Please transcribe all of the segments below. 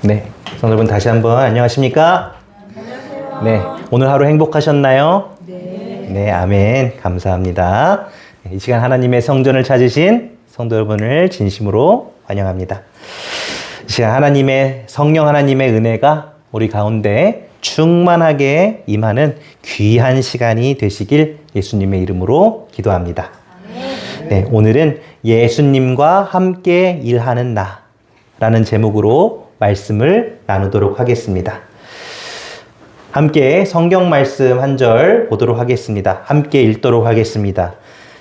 네, 성도여러분 다시 한번 안녕하십니까? 안녕하세요. 네, 오늘 하루 행복하셨나요? 네. 네, 아멘. 감사합니다. 이 시간 하나님의 성전을 찾으신 성도 여러분을 진심으로 환영합니다. 이 시간 하나님의 성령 하나님의 은혜가 우리 가운데 충만하게 임하는 귀한 시간이 되시길 예수님의 이름으로 기도합니다. 네, 오늘은 예수님과 함께 일하는 나라는 제목으로 말씀을 나누도록 하겠습니다. 함께 성경 말씀 한 절 보도록 하겠습니다. 함께 읽도록 하겠습니다.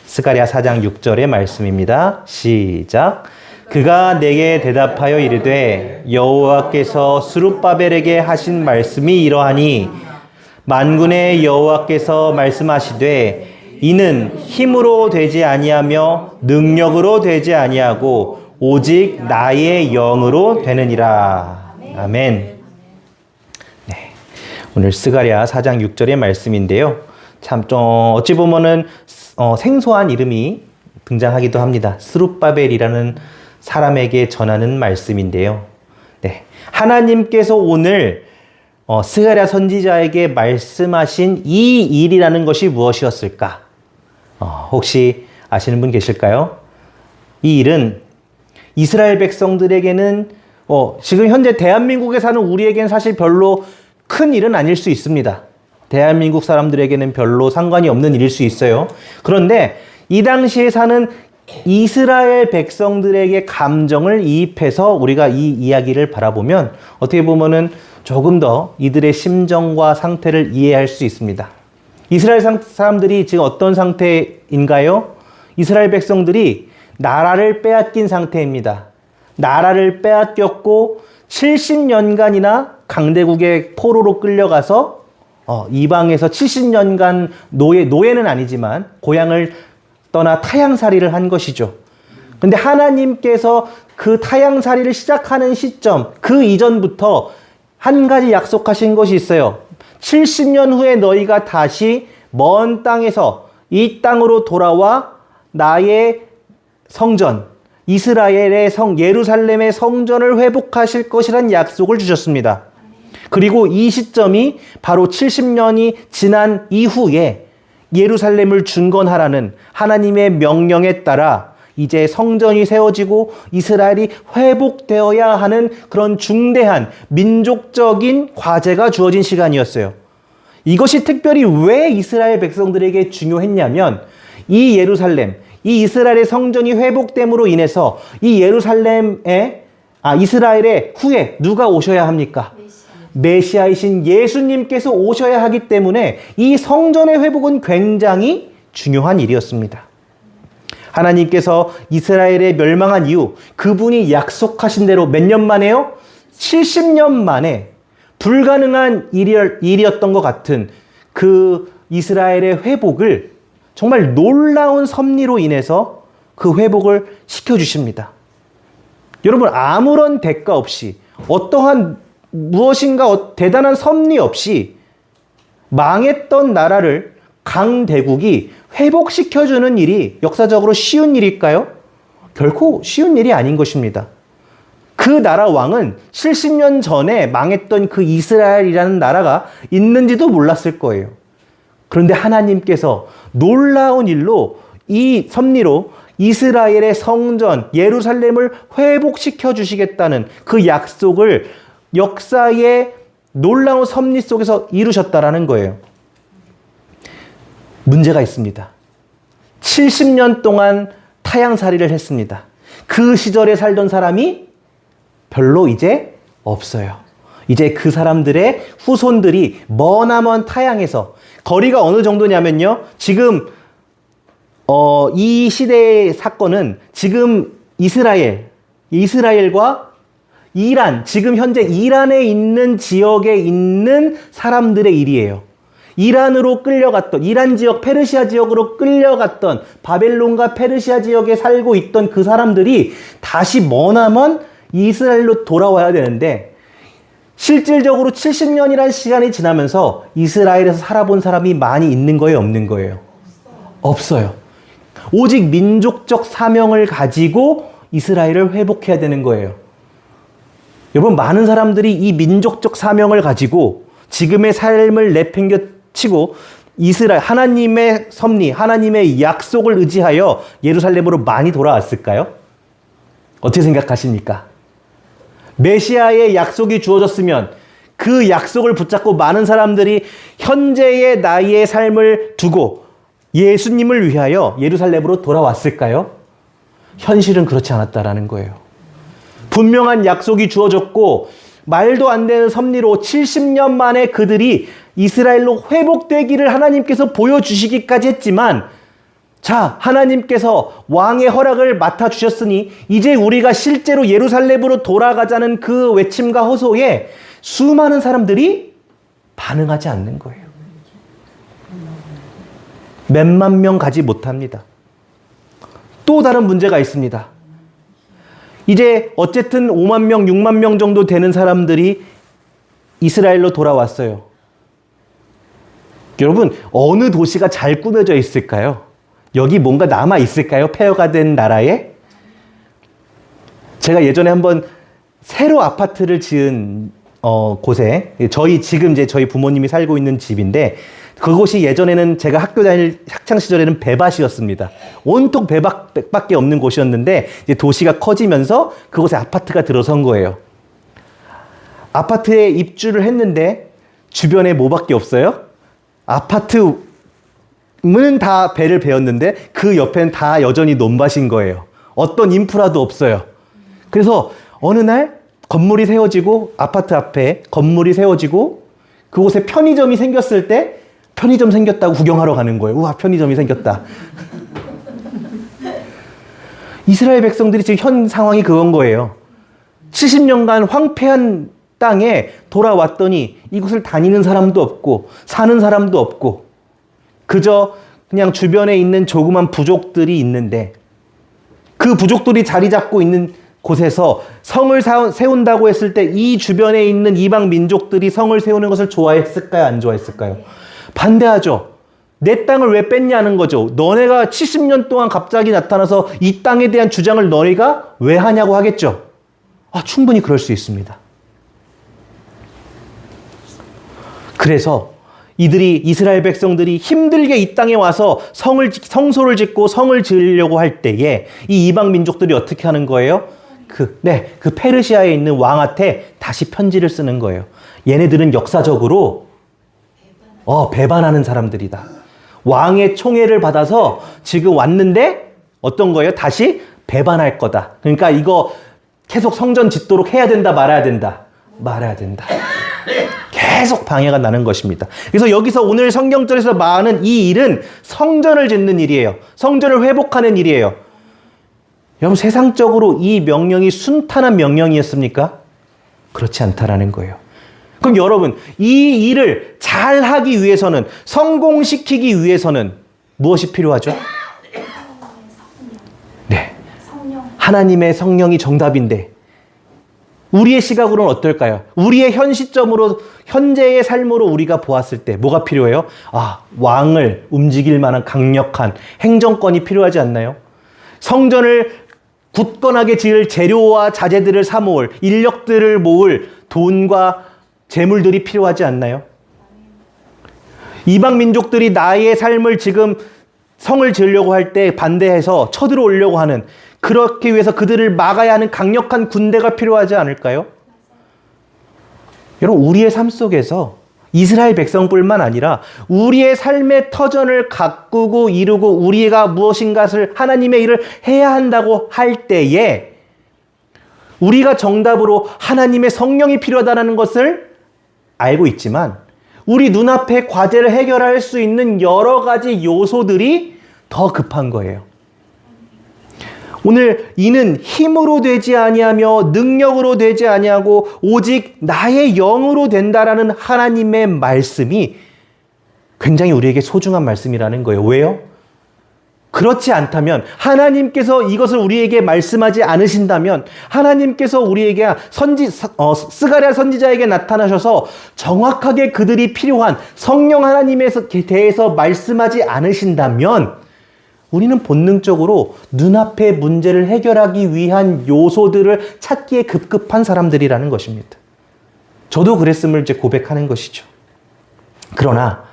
스가랴 4장 6절의 말씀입니다. 시작. 그가 내게 대답하여 이르되 여호와께서 스룹바벨에게 하신 말씀이 이러하니 만군의 여호와께서 말씀하시되 이는 힘으로 되지 아니하며 능력으로 되지 아니하고 오직 나의 영으로 되느니라. 아멘. 네, 오늘 스가랴 4장 6절의 말씀인데요. 참 어찌 보면은 생소한 이름이 등장하기도 합니다. 스룹바벨이라는 사람에게 전하는 말씀인데요. 네, 하나님께서 오늘 스가랴 선지자에게 말씀하신 이 일이라는 것이 무엇이었을까? 혹시 아시는 분 계실까요? 이 일은 이스라엘 백성들에게는 지금 현재 대한민국에 사는 우리에게는 사실 별로 큰 일은 아닐 수 있습니다. 대한민국 사람들에게는 별로 상관이 없는 일일 수 있어요. 그런데 이 당시에 사는 이스라엘 백성들에게 감정을 이입해서 우리가 이 이야기를 바라보면 어떻게 보면은 조금 더 이들의 심정과 상태를 이해할 수 있습니다. 이스라엘 사람들이 지금 어떤 상태인가요? 이스라엘 백성들이 나라를 빼앗긴 상태입니다. 나라를 빼앗겼고 70년간이나 강대국의 포로로 끌려가서 이방에서 70년간 노예는 아니지만 고향을 떠나 타향살이를 한 것이죠. 근데 하나님께서 그 타향살이를 시작하는 시점, 그 이전부터 한 가지 약속하신 것이 있어요. 70년 후에 너희가 다시 먼 땅에서 이 땅으로 돌아와 나의 성전, 이스라엘의 예루살렘의 성전을 회복하실 것이란 약속을 주셨습니다. 그리고 이 시점이 바로 70년이 지난 이후에 예루살렘을 중건하라는 하나님의 명령에 따라 이제 성전이 세워지고 이스라엘이 회복되어야 하는 그런 중대한 민족적인 과제가 주어진 시간이었어요. 이것이 특별히 왜 이스라엘 백성들에게 중요했냐면 이 예루살렘, 이 이스라엘의 성전이 회복됨으로 인해서 이 이스라엘의 후에 누가 오셔야 합니까? 메시아이신 예수님께서 오셔야 하기 때문에 이 성전의 회복은 굉장히 중요한 일이었습니다. 하나님께서 이스라엘의 멸망한 이후 그분이 약속하신 대로 몇 년 만에요? 70년 만에 불가능한 일이었던 것 같은 그 이스라엘의 회복을 정말 놀라운 섭리로 인해서 그 회복을 시켜주십니다. 여러분, 아무런 대가 없이 어떠한 무엇인가 대단한 섭리 없이 망했던 나라를 강대국이 회복시켜주는 일이 역사적으로 쉬운 일일까요? 결코 쉬운 일이 아닌 것입니다. 그 나라 왕은 70년 전에 망했던 그 이스라엘이라는 나라가 있는지도 몰랐을 거예요. 그런데 하나님께서 놀라운 일로 이 섭리로 이스라엘의 성전, 예루살렘을 회복시켜 주시겠다는 그 약속을 역사의 놀라운 섭리 속에서 이루셨다라는 거예요. 문제가 있습니다. 70년 동안 타향살이를 했습니다. 그 시절에 살던 사람이 별로 이제 없어요. 이제 그 사람들의 후손들이 머나먼 타향에서 거리가 어느 정도냐면요. 지금 이 시대의 사건은 지금 이스라엘과 이란, 지금 현재 이란에 있는 지역에 있는 사람들의 일이에요. 이란으로 끌려갔던, 이란 지역, 페르시아 지역으로 끌려갔던 바벨론과 페르시아 지역에 살고 있던 그 사람들이 다시 머나먼 이스라엘로 돌아와야 되는데 실질적으로 70년이라는 시간이 지나면서 이스라엘에서 살아본 사람이 많이 있는 거예요, 없는 거예요? 없어요. 오직 민족적 사명을 가지고 이스라엘을 회복해야 되는 거예요. 여러분, 많은 사람들이 이 민족적 사명을 가지고 지금의 삶을 내팽겨치고 이스라엘, 하나님의 섭리, 하나님의 약속을 의지하여 예루살렘으로 많이 돌아왔을까요? 어떻게 생각하십니까? 메시아의 약속이 주어졌으면 그 약속을 붙잡고 많은 사람들이 현재의 나의 삶을 두고 예수님을 위하여 예루살렘으로 돌아왔을까요? 현실은 그렇지 않았다라는 거예요. 분명한 약속이 주어졌고 말도 안 되는 섭리로 70년 만에 그들이 이스라엘로 회복되기를 하나님께서 보여주시기까지 했지만, 자, 하나님께서 왕의 허락을 맡아주셨으니 이제 우리가 실제로 예루살렘으로 돌아가자는 그 외침과 호소에 수많은 사람들이 반응하지 않는 거예요. 몇만 명 가지 못합니다. 또 다른 문제가 있습니다. 이제 어쨌든 5만 명, 6만 명 정도 되는 사람들이 이스라엘로 돌아왔어요. 여러분, 어느 도시가 잘 꾸며져 있을까요? 여기 뭔가 남아 있을까요? 폐허가 된 나라에? 제가 예전에 한번 새로 아파트를 지은 곳에, 지금 이제 저희 부모님이 살고 있는 집인데, 그곳이 예전에는 제가 학교 다닐 학창 시절에는 배밭이었습니다. 온통 배밭밖에 없는 곳이었는데 이제 도시가 커지면서 그곳에 아파트가 들어선 거예요. 아파트에 입주를 했는데 주변에 뭐밖에 없어요? 아파트는 다 배를 베었는데 그 옆에는 다 여전히 논밭인 거예요. 어떤 인프라도 없어요. 그래서 어느 날 건물이 세워지고, 아파트 앞에 건물이 세워지고 그곳에 편의점이 생겼을 때 편의점 생겼다고 구경하러 가는 거예요. 우와, 편의점이 생겼다. 이스라엘 백성들이 지금 현 상황이 그건 거예요. 70년간 황폐한 땅에 돌아왔더니 이곳을 다니는 사람도 없고 사는 사람도 없고 그저 그냥 주변에 있는 조그만 부족들이 있는데, 그 부족들이 자리 잡고 있는 곳에서 성을 세운다고 했을 때 이 주변에 있는 이방 민족들이 성을 세우는 것을 좋아했을까요? 안 좋아했을까요? 반대하죠. 내 땅을 왜 뺐냐는 거죠. 너네가 70년 동안 갑자기 나타나서 이 땅에 대한 주장을 너희가 왜 하냐고 하겠죠. 충분히 그럴 수 있습니다. 그래서 이스라엘 백성들이 힘들게 이 땅에 와서 성소를 짓고 성을 지으려고 할 때에 이 이방 민족들이 어떻게 하는 거예요? 그 페르시아에 있는 왕한테 다시 편지를 쓰는 거예요. 얘네들은 역사적으로 배반하는 사람들이다. 왕의 총애를 받아서 지금 왔는데 어떤 거예요? 다시 배반할 거다. 그러니까 이거 계속 성전 짓도록 해야 된다, 말아야 된다? 말아야 된다. 계속 방해가 나는 것입니다. 그래서 여기서 오늘 성경절에서 말하는 이 일은 성전을 짓는 일이에요. 성전을 회복하는 일이에요. 여러분, 세상적으로 이 명령이 순탄한 명령이었습니까? 그렇지 않다라는 거예요. 그럼 여러분, 이 일을 잘 하기 위해서는, 성공시키기 위해서는 무엇이 필요하죠? 네. 하나님의 성령이 정답인데, 우리의 시각으로는 어떨까요? 우리의 현 시점으로, 현재의 삶으로 우리가 보았을 때 뭐가 필요해요? 왕을 움직일 만한 강력한 행정권이 필요하지 않나요? 성전을 굳건하게 지을 재료와 자재들을 사모을, 인력들을 모을 돈과 재물들이 필요하지 않나요? 이방 민족들이 나의 삶을 지금 성을 지으려고 할 때 반대해서 쳐들어오려고 하는, 그렇기 위해서 그들을 막아야 하는 강력한 군대가 필요하지 않을까요? 여러분, 우리의 삶 속에서 이스라엘 백성뿐만 아니라 우리의 삶의 터전을 가꾸고 이루고 우리가 무엇인가를, 하나님의 일을 해야 한다고 할 때에 우리가 정답으로 하나님의 성령이 필요하다는 것을 알고 있지만 우리 눈앞에 과제를 해결할 수 있는 여러 가지 요소들이 더 급한 거예요. 오늘 이는 힘으로 되지 아니하며 능력으로 되지 아니하고 오직 나의 영으로 된다라는 하나님의 말씀이 굉장히 우리에게 소중한 말씀이라는 거예요. 왜요? 그렇지 않다면, 하나님께서 이것을 우리에게 말씀하지 않으신다면, 하나님께서 우리에게 스가랴 선지자에게 나타나셔서 정확하게 그들이 필요한 성령 하나님에 대해서 말씀하지 않으신다면 우리는 본능적으로 눈앞의 문제를 해결하기 위한 요소들을 찾기에 급급한 사람들이라는 것입니다. 저도 그랬음을 이제 고백하는 것이죠. 그러나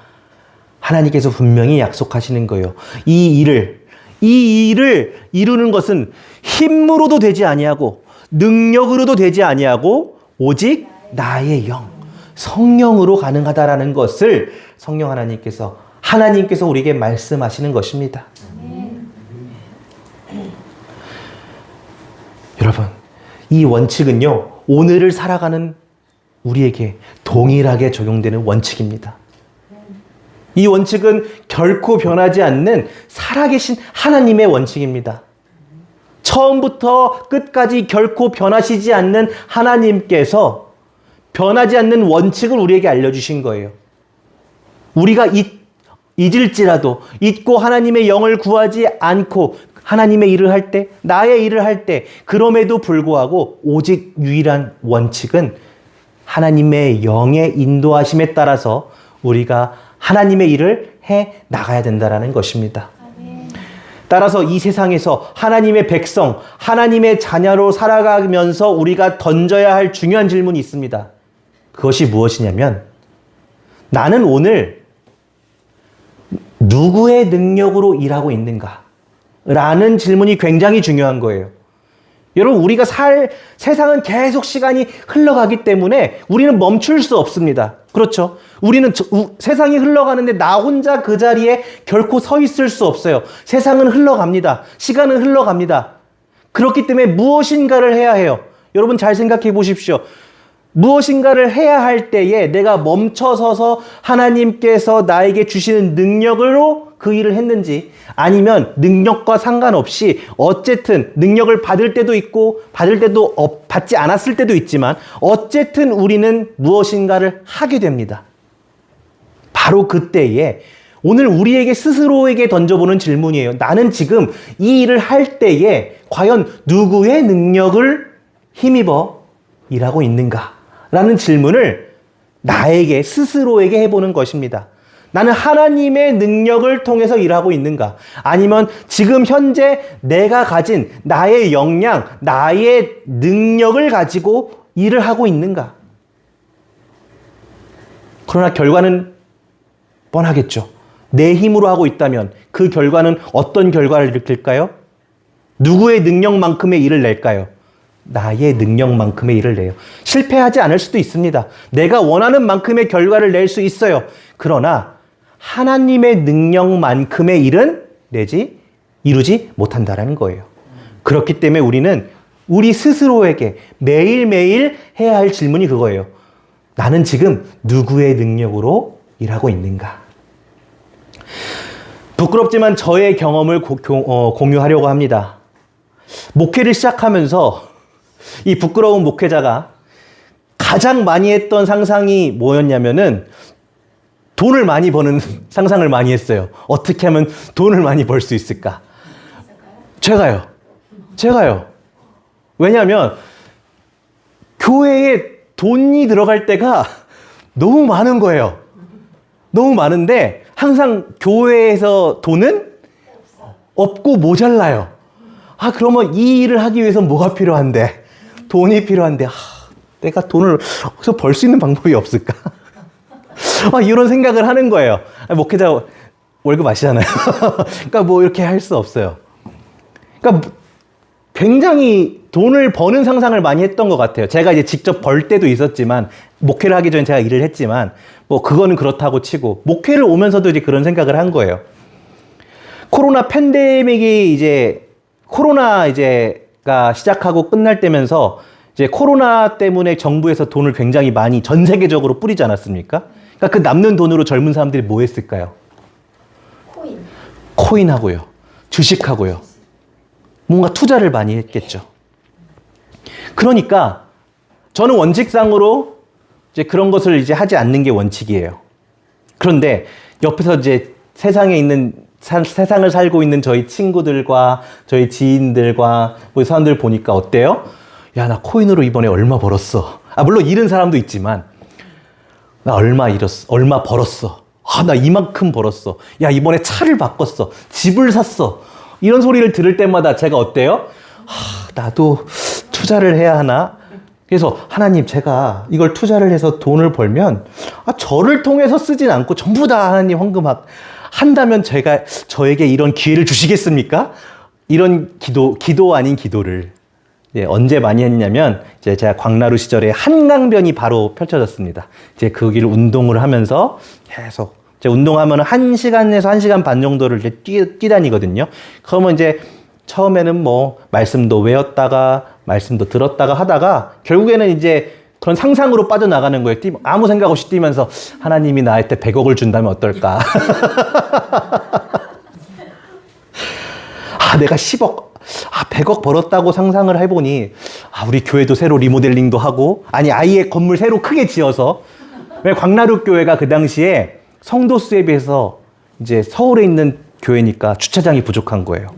하나님께서 분명히 약속하시는 거예요. 이 일을 이루는 것은 힘으로도 되지 아니하고 능력으로도 되지 아니하고 오직 나의 영, 성령으로 가능하다라는 것을 성령 하나님께서 우리에게 말씀하시는 것입니다. 여러분, 이 원칙은요, 오늘을 살아가는 우리에게 동일하게 적용되는 원칙입니다. 이 원칙은 결코 변하지 않는 살아계신 하나님의 원칙입니다. 처음부터 끝까지 결코 변하시지 않는 하나님께서 변하지 않는 원칙을 우리에게 알려주신 거예요. 우리가 잊을지라도 잊고 하나님의 영을 구하지 않고 하나님의 일을 할 때, 나의 일을 할 때, 그럼에도 불구하고 오직 유일한 원칙은 하나님의 영의 인도하심에 따라서 우리가 하나님의 일을 해 나가야 된다는 것입니다. 따라서 이 세상에서 하나님의 백성, 하나님의 자녀로 살아가면서 우리가 던져야 할 중요한 질문이 있습니다. 그것이 무엇이냐면, 나는 오늘 누구의 능력으로 일하고 있는가? 라는 질문이 굉장히 중요한 거예요. 여러분, 우리가 세상은 계속 시간이 흘러가기 때문에 우리는 멈출 수 없습니다. 그렇죠? 우리는 세상이 흘러가는데 나 혼자 그 자리에 결코 서 있을 수 없어요. 세상은 흘러갑니다. 시간은 흘러갑니다. 그렇기 때문에 무엇인가를 해야 해요. 여러분 잘 생각해 보십시오. 무엇인가를 해야 할 때에 내가 멈춰서서 하나님께서 나에게 주시는 능력으로 그 일을 했는지, 아니면 능력과 상관없이 어쨌든 능력을 받을 때도 있고 받을 때도 받지 않았을 때도 있지만 어쨌든 우리는 무엇인가를 하게 됩니다. 바로 그때에 오늘 우리에게 스스로에게 던져보는 질문이에요. 나는 지금 이 일을 할 때에 과연 누구의 능력을 힘입어 일하고 있는가? 라는 질문을 나에게 스스로에게 해보는 것입니다. 나는 하나님의 능력을 통해서 일하고 있는가? 아니면 지금 현재 내가 가진 나의 역량, 나의 능력을 가지고 일을 하고 있는가? 그러나 결과는 뻔하겠죠. 내 힘으로 하고 있다면 그 결과는 어떤 결과를 일으킬까요? 누구의 능력만큼의 일을 낼까요? 나의 능력만큼의 일을 내요. 실패하지 않을 수도 있습니다. 내가 원하는 만큼의 결과를 낼 수 있어요. 그러나 하나님의 능력만큼의 일은 이루지 못한다는 거예요. 그렇기 때문에 우리는 우리 스스로에게 매일매일 해야 할 질문이 그거예요. 나는 지금 누구의 능력으로 일하고 있는가? 부끄럽지만 저의 경험을 공유하려고 합니다. 목회를 시작하면서 이 부끄러운 목회자가 가장 많이 했던 상상이 뭐였냐면은 돈을 많이 버는 상상을 많이 했어요. 어떻게 하면 돈을 많이 벌 수 있을까? 제가요. 왜냐하면 교회에 돈이 들어갈 때가 너무 많은 거예요. 너무 많은데 항상 교회에서 돈은 없고 모자라요. 그러면 이 일을 하기 위해서 뭐가 필요한데? 돈이 필요한데, 내가 돈을 어디서 벌 수 있는 방법이 없을까? 이런 생각을 하는 거예요. 목회자 월급 아시잖아요. 그러니까 뭐 이렇게 할 수 없어요. 그러니까 굉장히 돈을 버는 상상을 많이 했던 것 같아요. 제가 이제 직접 벌 때도 있었지만, 목회를 하기 전에 제가 일을 했지만, 뭐 그거는 그렇다고 치고, 목회를 오면서도 이제 그런 생각을 한 거예요. 코로나 팬데믹이 코로나가 시작하고 끝날 때면서 이제 코로나 때문에 정부에서 돈을 굉장히 많이 전 세계적으로 뿌리지 않았습니까? 그러니까 그 남는 돈으로 젊은 사람들이 뭐 했을까요? 코인하고요. 주식하고요. 뭔가 투자를 많이 했겠죠. 그러니까 저는 원칙상으로 이제 그런 것을 이제 하지 않는 게 원칙이에요. 그런데 옆에서 이제 세상을 살고 있는 저희 친구들과 저희 지인들과 뭐 사람들 보니까 어때요? 야, 나 코인으로 이번에 얼마 벌었어. 물론 잃은 사람도 있지만, 나 얼마 벌었어. 나 이만큼 벌었어. 야, 이번에 차를 바꿨어. 집을 샀어. 이런 소리를 들을 때마다 제가 어때요? 나도 투자를 해야 하나? 그래서 하나님, 제가 이걸 투자를 해서 돈을 벌면 저를 통해서 쓰진 않고 전부 다 하나님 헌금한다면 저에게 이런 기회를 주시겠습니까? 이런 기도 아닌 기도를 언제 많이 했냐면 이제 제가 광나루 시절에 한강변이 바로 펼쳐졌습니다. 이제 그 길을 운동을 하면서 계속 운동하면 1시간에서 1시간 반 정도를 이제 뛰다니거든요. 그러면 이제 처음에는 뭐 말씀도 외웠다가 말씀도 들었다가 하다가 결국에는 이제 그런 상상으로 빠져나가는 거예요. 아무 생각 없이 뛰면서 하나님이 나한테 100억을 준다면 어떨까? 내가 10억, 100억 벌었다고 상상을 해보니 우리 교회도 새로 리모델링도 하고 아예 건물 새로 크게 지어서 왜 광나루 교회가 그 당시에 성도 수에 비해서 이제 서울에 있는 교회니까 주차장이 부족한 거예요.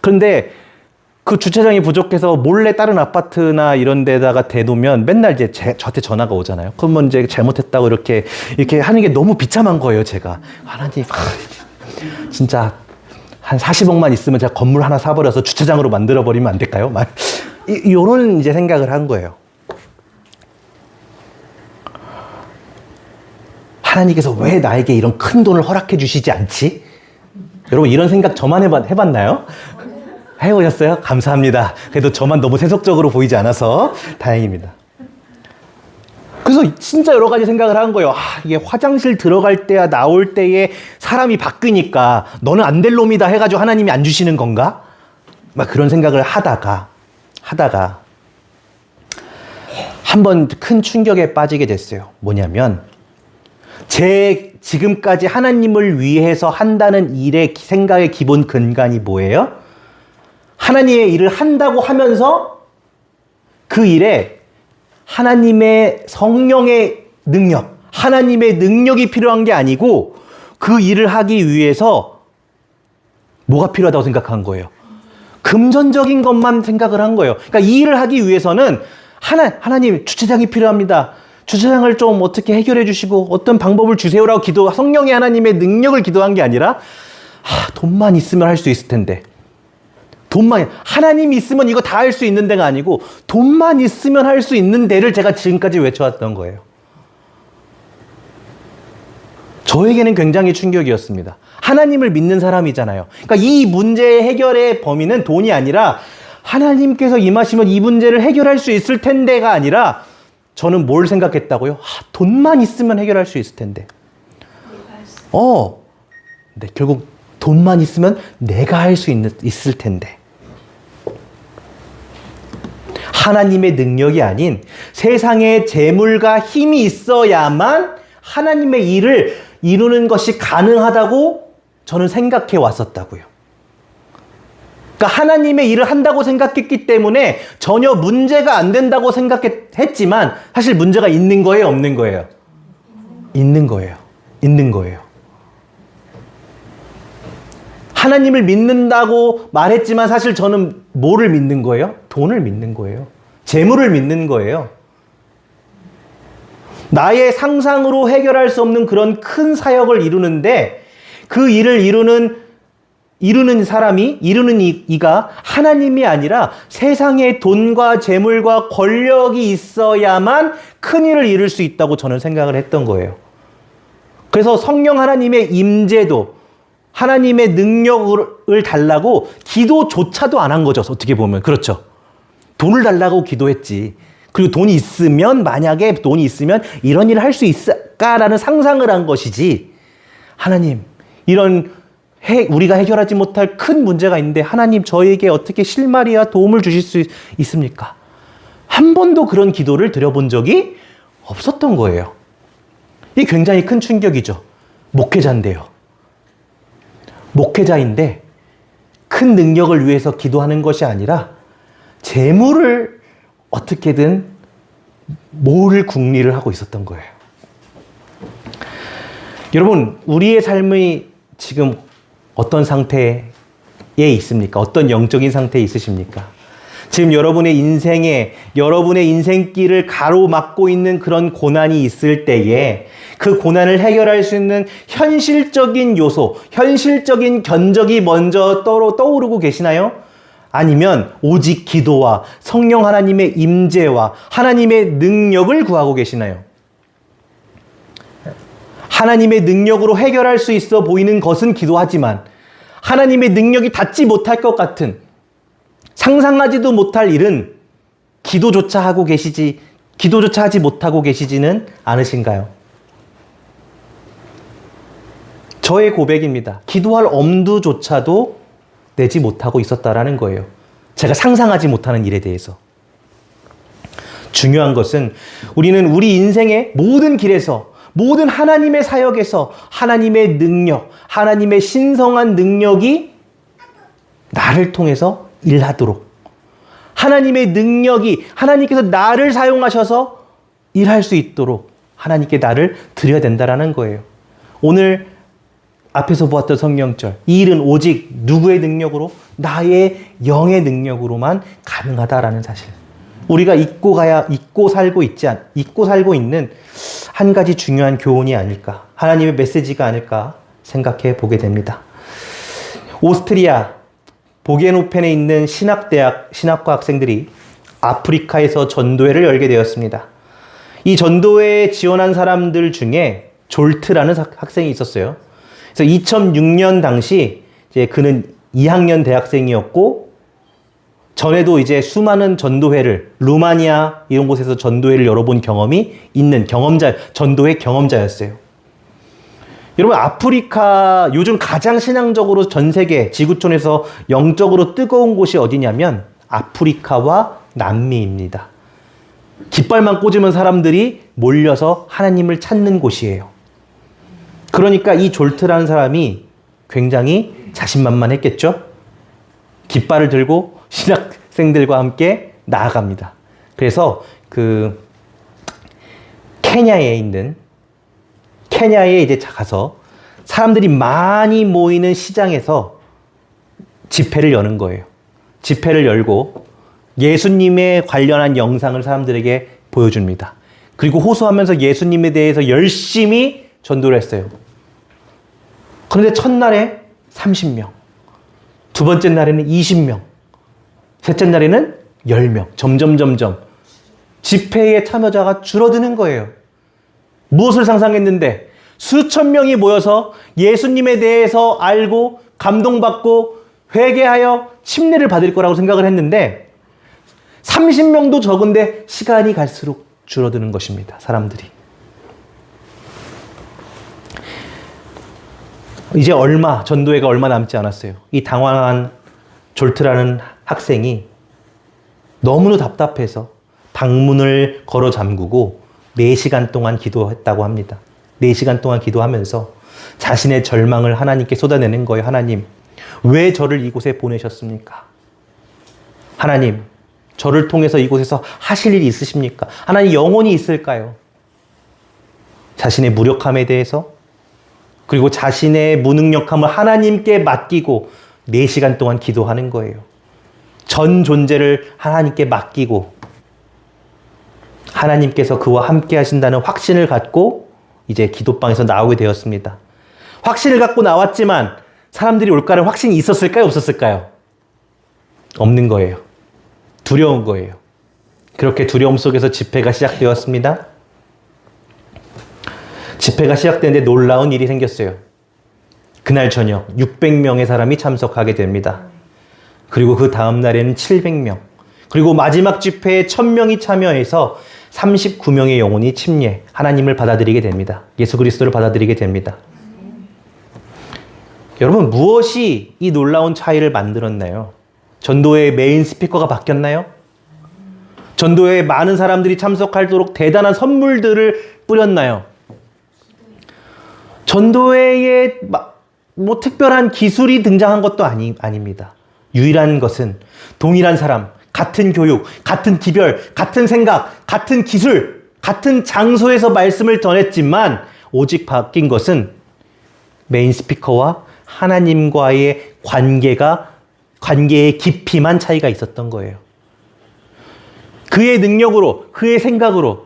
그런데 그 주차장이 부족해서 몰래 다른 아파트나 이런 데다가 대놓으면 맨날 이제 저한테 전화가 오잖아요. 그러면 이제 잘못했다고 이렇게 하는 게 너무 비참한 거예요, 제가. 하나님, 진짜 한 40억만 있으면 제가 건물 하나 사버려서 주차장으로 만들어버리면 안 될까요? 요런 이제 생각을 한 거예요. 하나님께서 왜 나에게 이런 큰 돈을 허락해 주시지 않지? 여러분, 이런 생각 저만 해봤나요? 해보셨어요? 감사합니다. 그래도 저만 너무 세속적으로 보이지 않아서 다행입니다. 그래서 진짜 여러 가지 생각을 한 거예요. 이게 화장실 들어갈 때야 나올 때에 사람이 바뀌니까 너는 안 될 놈이다 해가지고 하나님이 안 주시는 건가? 막 그런 생각을 하다가 한번 큰 충격에 빠지게 됐어요. 뭐냐면 제 지금까지 하나님을 위해서 한다는 일의 생각의 기본 근간이 뭐예요? 하나님의 일을 한다고 하면서 그 일에 하나님의 성령의 능력, 하나님의 능력이 필요한 게 아니고 그 일을 하기 위해서 뭐가 필요하다고 생각한 거예요? 금전적인 것만 생각을 한 거예요. 그러니까 이 일을 하기 위해서는 하나님 주차장이 필요합니다. 주차장을 좀 어떻게 해결해 주시고 어떤 방법을 주세요라고 성령의 하나님의 능력을 기도한 게 아니라 돈만 있으면 할 수 있을 텐데, 하나님이 있으면 이거 다 할 수 있는 데가 아니고 돈만 있으면 할 수 있는 데를 제가 지금까지 외쳐왔던 거예요. 저에게는 굉장히 충격이었습니다. 하나님을 믿는 사람이잖아요. 그러니까 이 문제의 해결의 범위는 돈이 아니라 하나님께서 임하시면 이 문제를 해결할 수 있을 텐데가 아니라 저는 뭘 생각했다고요? 돈만 있으면 해결할 수 있을 텐데. 근데 결국 돈만 있으면 내가 할 수 있을 텐데. 하나님의 능력이 아닌 세상의 재물과 힘이 있어야만 하나님의 일을 이루는 것이 가능하다고 저는 생각해 왔었다고요. 그러니까 하나님의 일을 한다고 생각했기 때문에 전혀 문제가 안 된다고 생각했지만 사실 문제가 있는 거예요, 없는 거예요? 있는 거예요. 있는 거예요. 하나님을 믿는다고 말했지만 사실 저는 뭐를 믿는 거예요? 돈을 믿는 거예요. 재물을 믿는 거예요. 나의 상상으로 해결할 수 없는 그런 큰 사역을 이루는데 그 일을 이루는 사람이, 이가 하나님이 아니라 세상에 돈과 재물과 권력이 있어야만 큰 일을 이룰 수 있다고 저는 생각을 했던 거예요. 그래서 성령 하나님의 임재도 하나님의 능력을 달라고 기도조차도 안 한 거죠. 어떻게 보면. 그렇죠. 돈을 달라고 기도했지. 그리고 돈이 있으면, 만약에 돈이 있으면 이런 일을 할 수 있을까라는 상상을 한 것이지. 하나님, 이런 우리가 해결하지 못할 큰 문제가 있는데 하나님 저에게 어떻게 실마리와 도움을 주실 수 있습니까? 한 번도 그런 기도를 드려본 적이 없었던 거예요. 이게 굉장히 큰 충격이죠. 목회자인데요. 목회자인데 큰 능력을 위해서 기도하는 것이 아니라 재물을 어떻게든 모을 궁리를 하고 있었던 거예요. 여러분, 우리의 삶이 지금 어떤 상태에 있습니까? 어떤 영적인 상태에 있으십니까? 지금 여러분의 인생에 여러분의 인생길을 가로막고 있는 그런 고난이 있을 때에 그 고난을 해결할 수 있는 현실적인 요소, 현실적인 견적이 먼저 떠오르고 계시나요? 아니면 오직 기도와 성령 하나님의 임재와 하나님의 능력을 구하고 계시나요? 하나님의 능력으로 해결할 수 있어 보이는 것은 기도하지만 하나님의 능력이 닿지 못할 것 같은 상상하지도 못할 일은 기도조차 하지 못하고 계시지는 않으신가요? 저의 고백입니다. 기도할 엄두조차도 내지 못하고 있었다라는 거예요. 제가 상상하지 못하는 일에 대해서. 중요한 것은 우리는 우리 인생의 모든 길에서 모든 하나님의 사역에서 하나님의 능력, 하나님의 신성한 능력이 나를 통해서 일하도록 하나님의 능력이 하나님께서 나를 사용하셔서 일할 수 있도록 하나님께 나를 드려야 된다라는 거예요. 오늘 앞에서 보았던 성령절, 이 일은 오직 누구의 능력으로? 나의 영의 능력으로만 가능하다라는 사실. 우리가 잊고 살고 있는 한 가지 중요한 교훈이 아닐까, 하나님의 메시지가 아닐까 생각해 보게 됩니다. 오스트리아 보겐호펜에 있는 신학과 학생들이 아프리카에서 전도회를 열게 되었습니다. 이 전도회에 지원한 사람들 중에 졸트라는 학생이 있었어요. 그래서 2006년 당시 이제 그는 2학년 대학생이었고 전에도 이제 수많은 전도회를 루마니아 이런 곳에서 전도회를 열어본 경험이 있는 전도회 경험자였어요. 여러분, 아프리카 요즘 가장 신앙적으로 전 세계 지구촌에서 영적으로 뜨거운 곳이 어디냐면 아프리카와 남미입니다. 깃발만 꽂으면 사람들이 몰려서 하나님을 찾는 곳이에요. 그러니까 이 졸트라는 사람이 굉장히 자신만만했겠죠? 깃발을 들고 신학생들과 함께 나아갑니다. 그래서 케냐에 이제 가서 사람들이 많이 모이는 시장에서 집회를 여는 거예요. 집회를 열고 예수님에 관련한 영상을 사람들에게 보여줍니다. 그리고 호소하면서 예수님에 대해서 열심히 전도를 했어요. 그런데 첫날에 30명, 두 번째 날에는 20명, 셋째 날에는 10명, 점점 집회의 참여자가 줄어드는 거예요. 무엇을 상상했는데 수천 명이 모여서 예수님에 대해서 알고 감동받고 회개하여 침례를 받을 거라고 생각을 했는데 30명도 적은데 시간이 갈수록 줄어드는 것입니다. 사람들이. 이제 전도회가 얼마 남지 않았어요. 이 당황한 졸트라는 학생이 너무나 답답해서 방문을 걸어 잠그고 4시간 동안 기도했다고 합니다. 4시간 동안 기도하면서 자신의 절망을 하나님께 쏟아내는 거예요. 하나님, 왜 저를 이곳에 보내셨습니까? 하나님, 저를 통해서 이곳에서 하실 일이 있으십니까? 하나님, 영혼이 있을까요? 자신의 무력함에 대해서, 그리고 자신의 무능력함을 하나님께 맡기고 4시간 동안 기도하는 거예요. 전 존재를 하나님께 맡기고 하나님께서 그와 함께 하신다는 확신을 갖고 이제 기도방에서 나오게 되었습니다. 확신을 갖고 나왔지만 사람들이 올까라는 확신이 있었을까요? 없었을까요? 없는 거예요. 두려운 거예요. 그렇게 두려움 속에서 집회가 시작되었습니다. 집회가 시작되는데 놀라운 일이 생겼어요. 그날 저녁 600명의 사람이 참석하게 됩니다. 그리고 그 다음 날에는 700명. 그리고 마지막 집회에 1000명이 참여해서 39명의 영혼이 하나님을 받아들이게 됩니다. 예수 그리스도를 받아들이게 됩니다. 여러분, 무엇이 이 놀라운 차이를 만들었나요? 전도회의 메인 스피커가 바뀌었나요? 전도회에 많은 사람들이 참석하도록 대단한 선물들을 뿌렸나요? 전도회에 특별한 기술이 등장한 것도 아닙니다. 유일한 것은 동일한 사람, 같은 교육, 같은 기별, 같은 생각, 같은 기술, 같은 장소에서 말씀을 전했지만 오직 바뀐 것은 메인 스피커와 하나님과의 관계의 깊이만 차이가 있었던 거예요. 그의 능력으로, 그의 생각으로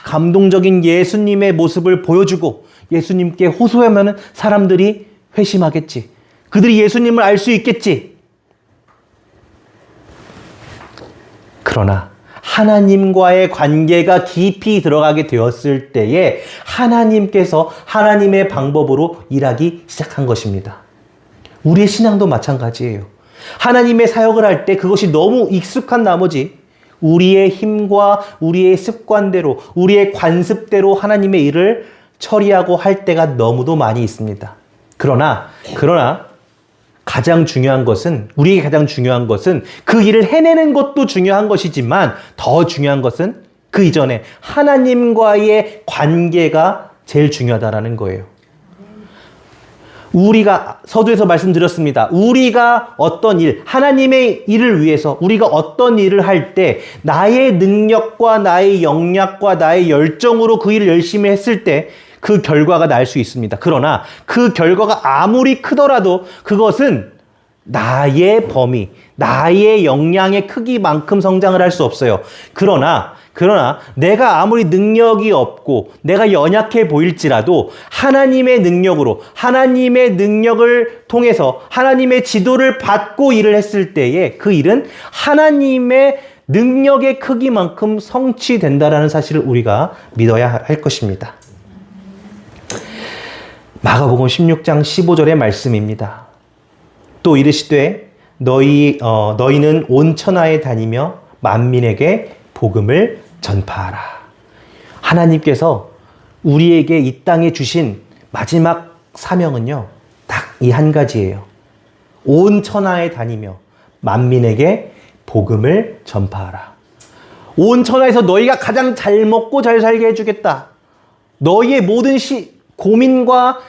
감동적인 예수님의 모습을 보여주고 예수님께 호소하면 사람들이 회심하겠지. 그들이 예수님을 알 수 있겠지. 그러나 하나님과의 관계가 깊이 들어가게 되었을 때에 하나님께서 하나님의 방법으로 일하기 시작한 것입니다. 우리의 신앙도 마찬가지예요. 하나님의 사역을 할 때 그것이 너무 익숙한 나머지 우리의 힘과 우리의 습관대로, 우리의 관습대로 하나님의 일을 처리하고 할 때가 너무도 많이 있습니다. 그러나 우리에게 가장 중요한 것은 그 일을 해내는 것도 중요한 것이지만 더 중요한 것은 그 이전에 하나님과의 관계가 제일 중요하다라는 거예요. 우리가 서두에서 말씀드렸습니다. 우리가 어떤 일, 하나님의 일을 위해서 우리가 어떤 일을 할 때 나의 능력과 나의 역량과 나의 열정으로 그 일을 열심히 했을 때 그 결과가 날 수 있습니다. 그러나 그 결과가 아무리 크더라도 그것은 나의 범위, 나의 역량의 크기만큼 성장을 할 수 없어요. 그러나 내가 아무리 능력이 없고 내가 연약해 보일지라도 하나님의 능력으로, 하나님의 능력을 통해서 하나님의 지도를 받고 일을 했을 때에 그 일은 하나님의 능력의 크기만큼 성취된다라는 사실을 우리가 믿어야 할 것입니다. 마가복음 16장 15절의 말씀입니다. 또 이르시되 너희는 온 천하에 다니며 만민에게 복음을 전파하라. 하나님께서 우리에게 이 땅에 주신 마지막 사명은요, 딱 이 한 가지예요. 온 천하에 다니며 만민에게 복음을 전파하라. 온 천하에서 너희가 가장 잘 먹고 잘 살게 해주겠다. 너희의 모든 고민과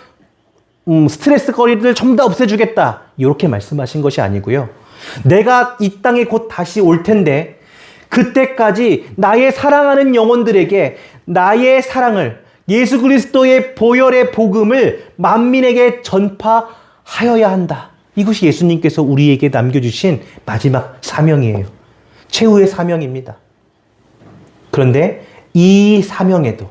스트레스 거리를 전부 다 없애주겠다. 이렇게 말씀하신 것이 아니고요. 내가 이 땅에 곧 다시 올 텐데 그때까지 나의 사랑하는 영혼들에게 나의 사랑을, 예수 그리스도의 보혈의 복음을 만민에게 전파하여야 한다. 이것이 예수님께서 우리에게 남겨주신 마지막 사명이에요. 최후의 사명입니다. 그런데 이 사명에도,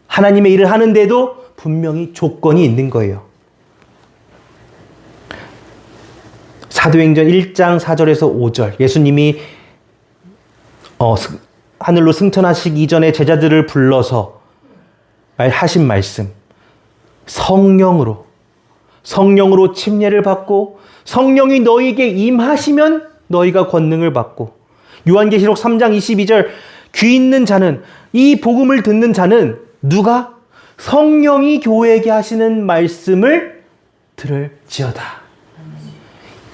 하나님의 일을 하는데도 분명히 조건이 있는 거예요. 사도행전 1장 4절에서 5절, 예수님이 하늘로 승천하시기 이전에 제자들을 불러서 하신 말씀, 성령으로 침례를 받고 성령이 너희에게 임하시면 너희가 권능을 받고, 요한계시록 3장 22절, 귀 있는 자는, 이 복음을 듣는 자는 누가? 성령이 교회에게 하시는 말씀을 들을지어다.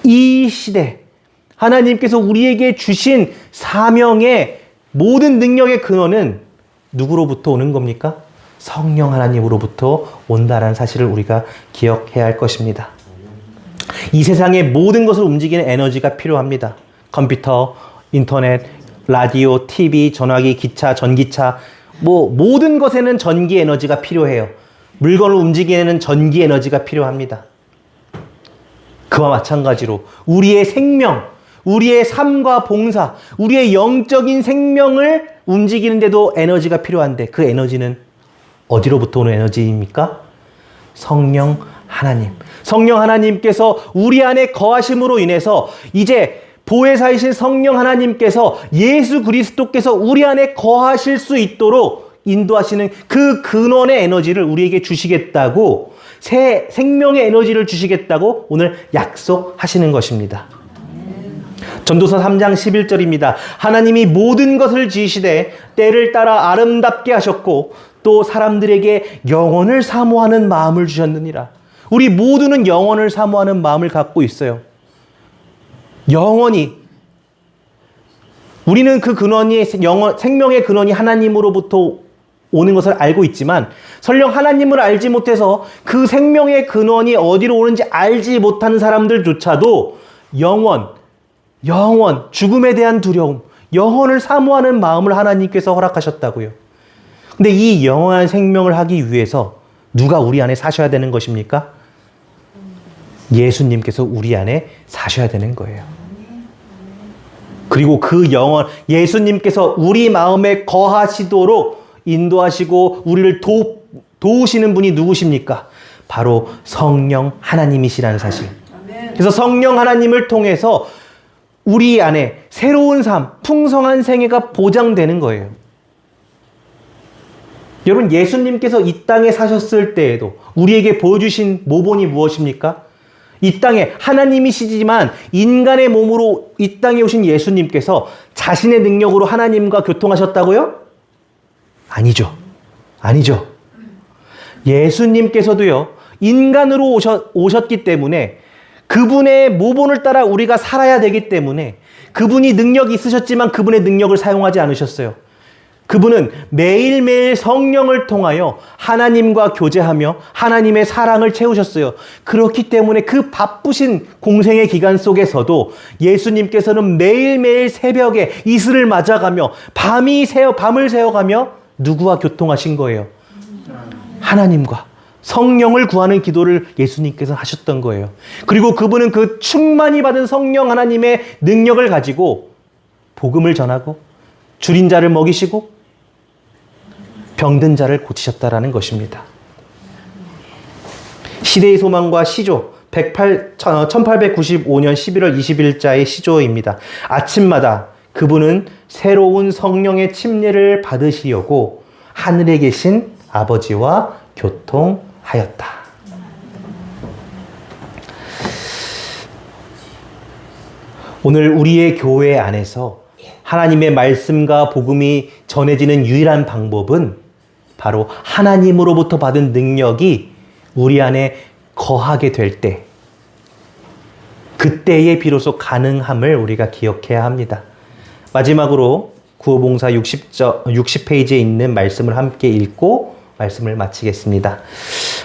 이 시대 하나님께서 우리에게 주신 사명의 모든 능력의 근원은 누구로부터 오는 겁니까? 성령 하나님으로부터 온다라는 사실을 우리가 기억해야 할 것입니다. 이 세상의 모든 것을 움직이는 에너지가 필요합니다. 컴퓨터, 인터넷, 라디오, TV, 전화기, 기차, 전기차, 모든 것에는 전기 에너지가 필요해요. 물건을 움직이는 전기 에너지가 필요합니다. 그와 마찬가지로 우리의 생명, 우리의 삶과 봉사, 우리의 영적인 생명을 움직이는데도 에너지가 필요한데 그 에너지는 어디로부터 오는 에너지입니까? 성령 하나님. 성령 하나님께서 우리 안에 거하심으로 인해서 이제 보혜사이신 성령 하나님께서, 예수 그리스도께서 우리 안에 거하실 수 있도록 인도하시는 그 근원의 에너지를 우리에게 주시겠다고, 새 생명의 에너지를 주시겠다고 오늘 약속하시는 것입니다. 전도서 3장 11절입니다. 하나님이 모든 것을 지으시되 때를 따라 아름답게 하셨고 또 사람들에게 영원을 사모하는 마음을 주셨느니라. 우리 모두는 영원을 사모하는 마음을 갖고 있어요. 영원히. 우리는 그 근원이, 생명의 근원이 하나님으로부터 오는 것을 알고 있지만 설령 하나님을 알지 못해서 그 생명의 근원이 어디로 오는지 알지 못하는 사람들조차도 영원, 죽음에 대한 두려움, 영원을 사모하는 마음을 하나님께서 허락하셨다고요. 근데 이 영원한 생명을 하기 위해서 누가 우리 안에 사셔야 되는 것입니까? 예수님께서 우리 안에 사셔야 되는 거예요. 그리고 그 영원, 예수님께서 우리 마음에 거하시도록 인도하시고 우리를 도우시는 분이 누구십니까? 바로 성령 하나님이시라는 사실. 그래서 성령 하나님을 통해서 우리 안에 새로운 삶, 풍성한 생애가 보장되는 거예요. 여러분, 예수님께서 이 땅에 사셨을 때에도 우리에게 보여주신 모본이 무엇입니까? 이 땅에 하나님이시지만 인간의 몸으로 이 땅에 오신 예수님께서 자신의 능력으로 하나님과 교통하셨다고요? 아니죠. 아니죠. 예수님께서도요, 인간으로 오셨기 때문에 그분의 모본을 따라 우리가 살아야 되기 때문에 그분이 능력이 있으셨지만 그분의 능력을 사용하지 않으셨어요. 그분은 매일매일 성령을 통하여 하나님과 교제하며 하나님의 사랑을 채우셨어요. 그렇기 때문에 그 바쁘신 공생의 기간 속에서도 예수님께서는 매일매일 새벽에 이슬을 맞아가며 밤을 새어가며 누구와 교통하신 거예요? 하나님과 성령을 구하는 기도를 예수님께서 하셨던 거예요. 그리고 그분은 그 충만히 받은 성령 하나님의 능력을 가지고 복음을 전하고 줄인 자를 먹이시고 병든 자를 고치셨다라는 것입니다. 시대의 소망과 시조 1895년 11월 20일자의 시조입니다. 아침마다 그분은 새로운 성령의 침례를 받으시려고 하늘에 계신 아버지와 교통하였다. 오늘 우리의 교회 안에서 하나님의 말씀과 복음이 전해지는 유일한 방법은 바로 하나님으로부터 받은 능력이 우리 안에 거하게 될 때, 그때에 비로소 가능함을 우리가 기억해야 합니다. 마지막으로 구호봉사 60페이지에 있는 말씀을 함께 읽고 말씀을 마치겠습니다.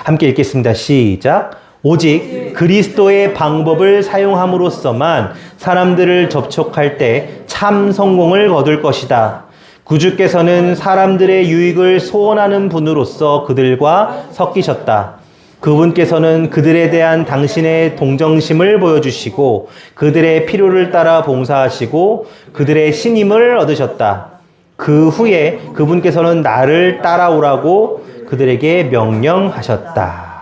함께 읽겠습니다. 시작. 오직 그리스도의 방법을 사용함으로써만 사람들을 접촉할 때 참 성공을 거둘 것이다. 구주께서는 사람들의 유익을 소원하는 분으로서 그들과 섞이셨다. 그분께서는 그들에 대한 당신의 동정심을 보여주시고 그들의 필요를 따라 봉사하시고 그들의 신임을 얻으셨다. 그 후에 그분께서는 나를 따라오라고 그들에게 명령하셨다.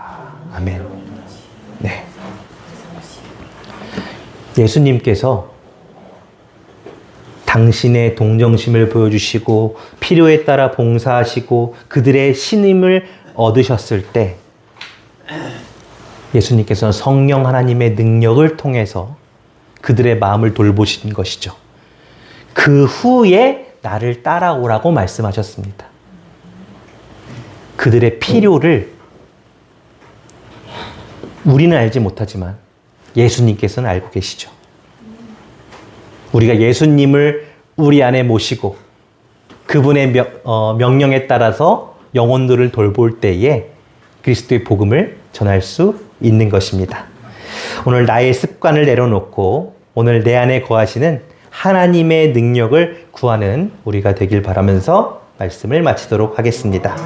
아멘. 네. 예수님께서 당신의 동정심을 보여주시고 필요에 따라 봉사하시고 그들의 신임을 얻으셨을 때 예수님께서는 성령 하나님의 능력을 통해서 그들의 마음을 돌보신 것이죠. 그 후에 나를 따라오라고 말씀하셨습니다. 그들의 필요를 우리는 알지 못하지만 예수님께서는 알고 계시죠. 우리가 예수님을 우리 안에 모시고 그분의 명령에 따라서 영혼들을 돌볼 때에 그리스도의 복음을 전할 수 있는 것입니다. 오늘 나의 습관을 내려놓고 오늘 내 안에 거하시는 하나님의 능력을 구하는 우리가 되길 바라면서 말씀을 마치도록 하겠습니다.